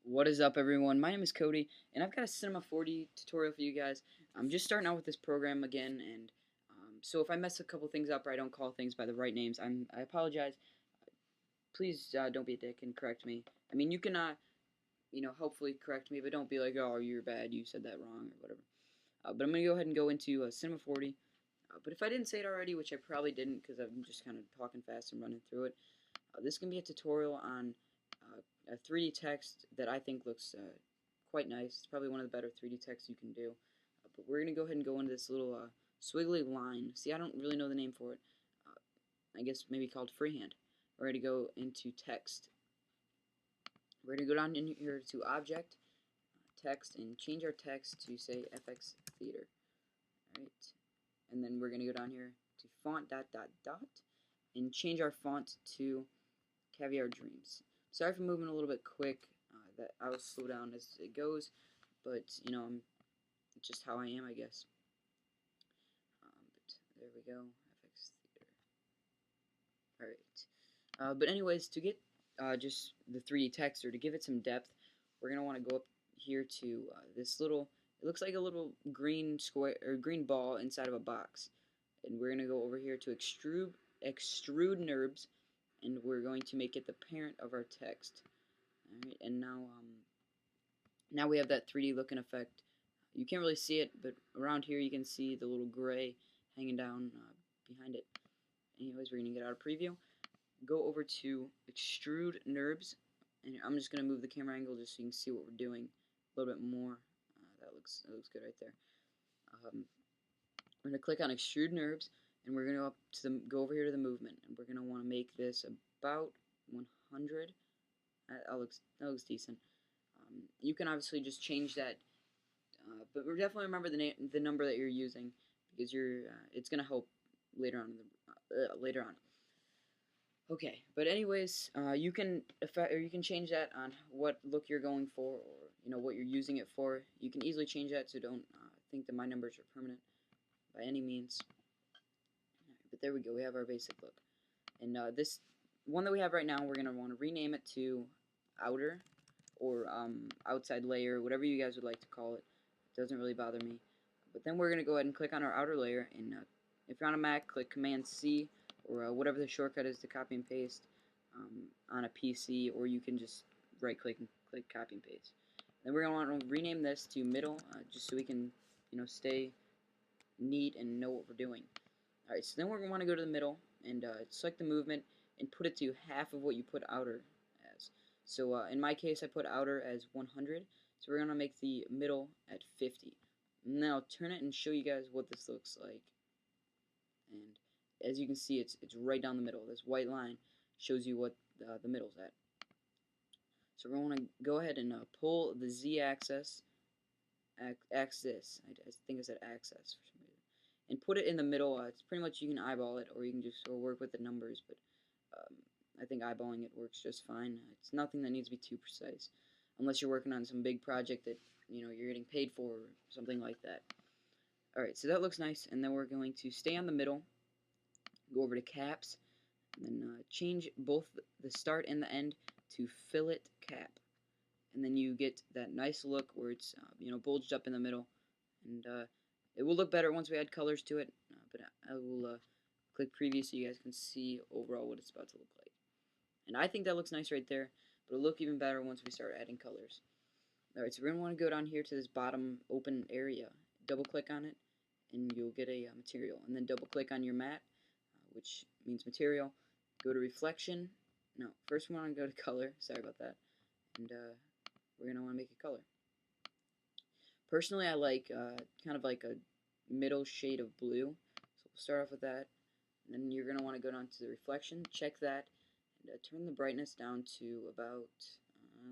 What is up, everyone? My name is Cody, and I've got a Cinema 4D tutorial for you guys. I'm just starting out with this program again, and so if I mess a couple things up or I don't call things by the right names, I apologize. Please don't be a dick and correct me. I mean, you can hopefully correct me, but don't be like, oh, you're bad, you said that wrong or whatever. But I'm gonna go ahead and go into Cinema 4D. But if I didn't say it already, which I probably didn't, because I'm just kind of talking fast and running through it, this is gonna be a tutorial on a 3D text that I think looks quite nice. It's probably one of the better 3D texts you can do. But we're going to go ahead and go into this little swiggly line. See, I don't really know the name for it. I guess maybe called freehand. We're going to go into text. We're going to go down in here to object, text, and change our text to, say, FXTheatre. Alright. And then we're going to go down here to font ... and change our font to Caviar Dreams. Sorry for moving a little bit quick. That I will slow down as it goes, but I'm just how I am, I guess. But there we go, FXTheatre. All right. But anyways, to get just the 3D text, or to give it some depth, we're gonna want to go up here to this little. It looks like a little green square or green ball inside of a box, and we're gonna go over here to extrude NURBS, and we're going to make it the parent of our text. Alright, and now we have that 3D looking effect. You can't really see it, but around here you can see the little gray hanging down behind it. Anyways, we're going to get out of preview. Go over to extrude NURBS, and I'm just going to move the camera angle just so you can see what we're doing a little bit more. That looks good right there. We're going to click on extrude NURBS, and we're going to go over here to the movement, and we're going to want to make this about 100. That looks decent. You can obviously just change that, but definitely remember the number that you're using, because it's gonna help later on. Okay, but anyways, you can change that on what look you're going for, or what you're using it for. You can easily change that, so don't think that my numbers are permanent by any means. But there we go. We have our basic look, and this one that we have right now, we're gonna want to rename it to outer, or outside layer, whatever you guys would like to call it. It doesn't really bother me. But then we're going to go ahead and click on our outer layer, and if you're on a Mac, click Command C, or whatever the shortcut is to copy and paste on a PC, or you can just right click and click copy and paste. Then we're going to want to rename this to middle, just so we can stay neat and know what we're doing. Alright, so then we're going to want to go to the middle and select the movement and put it to half of what you put outer as. So in my case, I put outer as 100, so we're going to make the middle at 50. And then I'll turn it and show you guys what this looks like. And as you can see, it's right down the middle. This white line shows you what the middle's at. So we're going to go ahead and pull the z-axis, I think I said axis for some reason, and put it in the middle. It's pretty much, you can eyeball it, or you can just work with the numbers, but I think eyeballing it works just fine. It's nothing that needs to be too precise, unless you're working on some big project that you're getting paid for, or something like that. Alright, so that looks nice, and then we're going to stay on the middle, go over to caps, and then change both the start and the end to fillet cap. And then you get that nice look where it's bulged up in the middle, and it will look better once we add colors to it, but I will click preview so you guys can see overall what it's about to look like. And I think that looks nice right there, but it'll look even better once we start adding colors. Alright, so we're going to want to go down here to this bottom open area, double click on it, and you'll get a material. And then double click on your matte, which means material. Go to reflection. No, first we want to go to color, sorry about that. And we're going to want to make a color. Personally, I like kind of like a middle shade of blue, so we'll start off with that. And then you're going to want to go down to the reflection, check that, and turn the brightness down to about,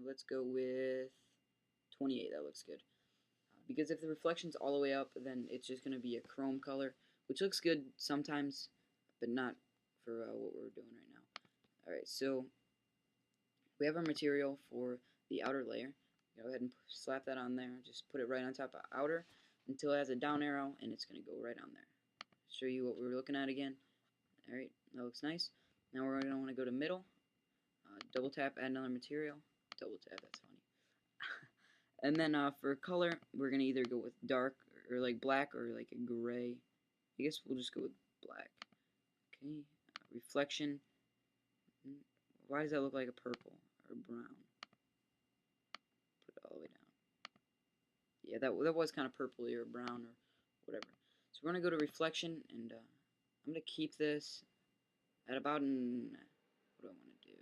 let's go with 28, that looks good. Because if the reflection's all the way up, then it's just going to be a chrome color, which looks good sometimes, but not for what we're doing right now. Alright, so we have our material for the outer layer. Go ahead and slap that on there, just put it right on top of outer until it has a down arrow, and it's going to go right on there. Show you what we were looking at again. Alright, that looks nice. Now we're going to want to go to middle, double tap, add another material, double tap, that's funny. And then for color, we're gonna either go with dark or like black or like a gray. I guess we'll just go with black. Okay, reflection. Why does that look like a purple or brown? Put it all the way down. Yeah, that was kind of purpley or brown or whatever. So we're gonna go to reflection, and I'm gonna keep this at about an. What do I want to do?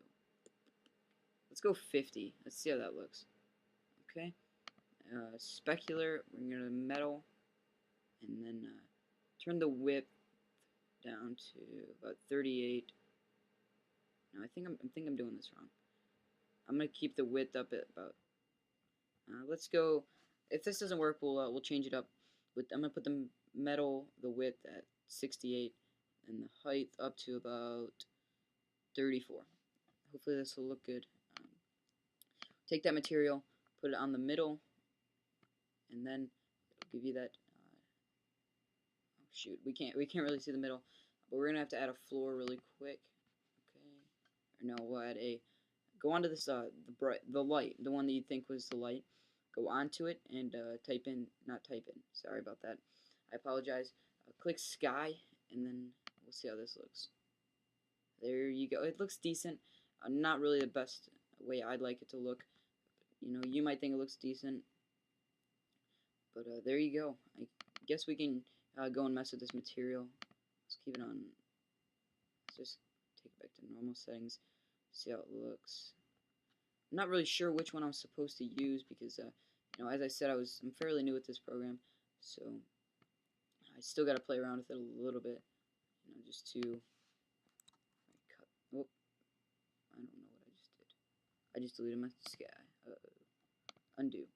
Let's go 50. Let's see how that looks. Okay. Specular. We're gonna metal, and then turn the width down to about 38. No, I think I'm doing this wrong. I'm gonna keep the width up at about. Let's go. If this doesn't work, we'll change it up. I'm gonna put the the width at 68, and the height up to about 34. Hopefully this will look good. Take that material, put it on the middle, and then it'll give you that. Oh shoot, we can't really see the middle, but we're gonna have to add a floor really quick. Okay. Or no, we'll add a. Go onto this the light, the one that you think was the light. Go onto it and not type in. Sorry about that. I apologize. Click sky, and then we'll see how this looks. There you go. It looks decent. Not really the best way I'd like it to look. You know, you might think it looks decent, but there you go. I guess we can go and mess with this material. Let's keep it on. Let's just take it back to normal settings. See how it looks. I'm not really sure which one I'm supposed to use because, you know, as I said, I'm fairly new with this program, so I still got to play around with it a little bit, you know, just to cut. Oh, I don't know what I just did. I just deleted my sky. Undo.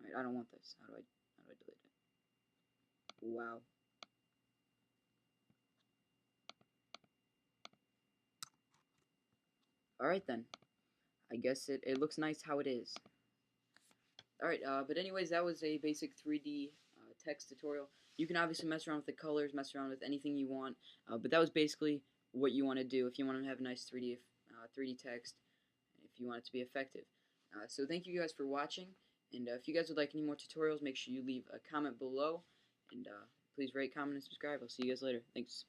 All right, I don't want this. How do I delete it? Wow. Alright then. I guess it looks nice how it is. Alright, but anyways, that was a basic 3D text tutorial. You can obviously mess around with the colors, mess around with anything you want, but that was basically what you want to do if you want to have a nice 3D text, if you want it to be effective. So thank you guys for watching, and if you guys would like any more tutorials, make sure you leave a comment below, and please rate, comment, and subscribe. I'll see you guys later. Thanks.